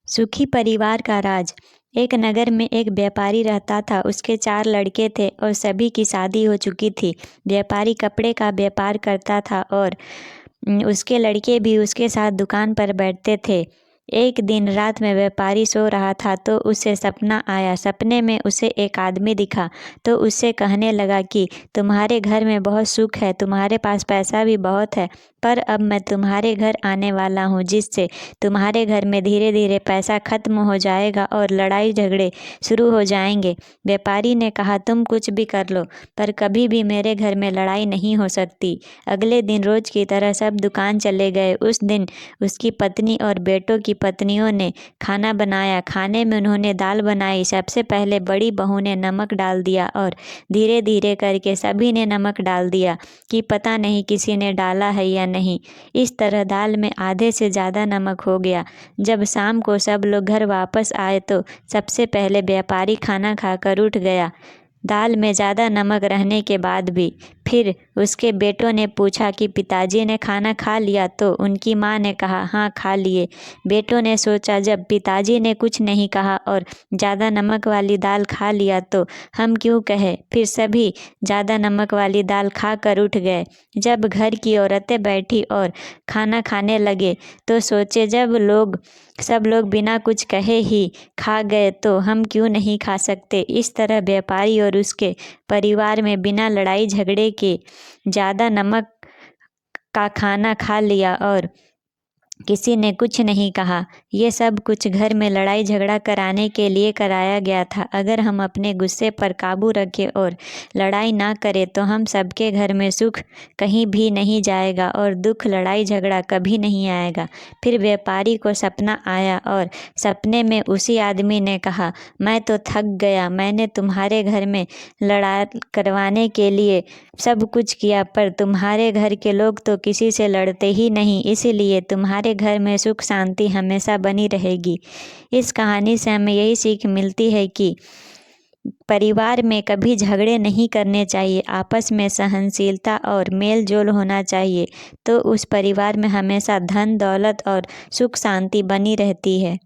सुखी परिवार का राज। एक नगर में एक व्यापारी रहता था। उसके 4 लड़के थे और सभी की शादी हो चुकी थी। व्यापारी कपड़े का व्यापार करता था और उसके लड़के भी उसके साथ दुकान पर बैठते थे। एक दिन रात में व्यापारी सो रहा था तो उसे सपना आया। सपने में उसे एक आदमी दिखा तो उससे कहने लगा कि तुम्हारे घर में बहुत सुख है, तुम्हारे पास पैसा भी बहुत है, पर अब मैं तुम्हारे घर आने वाला हूँ जिससे तुम्हारे घर में धीरे धीरे पैसा खत्म हो जाएगा और लड़ाई झगड़े शुरू हो जाएंगे। व्यापारी ने कहा, तुम कुछ भी कर लो पर कभी भी मेरे घर में लड़ाई नहीं हो सकती। अगले दिन रोज की तरह सब दुकान चले गए। उस दिन उसकी पत्नी और बेटों की पत्नियों ने खाना बनाया। खाने में उन्होंने दाल बनाई। सबसे पहले बड़ी बहू ने नमक डाल दिया और धीरे धीरे करके सभी ने नमक डाल दिया कि पता नहीं किसी ने डाला है या नहीं। इस तरह दाल में आधे से ज़्यादा नमक हो गया। जब शाम को सब लोग घर वापस आए तो सबसे पहले व्यापारी खाना खाकर उठ गया, दाल में ज़्यादा नमक रहने के बाद भी। फिर उसके बेटों ने पूछा कि पिताजी ने खाना खा लिया, तो उनकी माँ ने कहा, हाँ खा लिए। बेटों ने सोचा, जब पिताजी ने कुछ नहीं कहा और ज़्यादा नमक वाली दाल खा लिया तो हम क्यों कहें। फिर सभी ज़्यादा नमक वाली दाल खाकर उठ गए। जब घर की औरतें बैठी और खाना खाने लगे तो सोचे, जब सब लोग बिना कुछ कहे ही खा गए तो हम क्यों नहीं खा सकते। इस तरह व्यापारी और उसके परिवार में बिना लड़ाई झगड़े के ज़्यादा नमक का खाना खा लिया और किसी ने कुछ नहीं कहा। ये सब कुछ घर में लड़ाई झगड़ा कराने के लिए कराया गया था। अगर हम अपने गुस्से पर काबू रखें और लड़ाई ना करें तो हम सबके घर में सुख कहीं भी नहीं जाएगा और दुख लड़ाई झगड़ा कभी नहीं आएगा। फिर व्यापारी को सपना आया और सपने में उसी आदमी ने कहा, मैं तो थक गया, मैंने तुम्हारे घर में लड़ाई करवाने के लिए सब कुछ किया पर तुम्हारे घर के लोग तो किसी से लड़ते ही नहीं, इसीलिए तुम्हारे घर में सुख शांति हमेशा बनी रहेगी। इस कहानी से हमें यही सीख मिलती है कि परिवार में कभी झगड़े नहीं करने चाहिए, आपस में सहनशीलता और मेल जोल होना चाहिए, तो उस परिवार में हमेशा धन दौलत और सुख शांति बनी रहती है।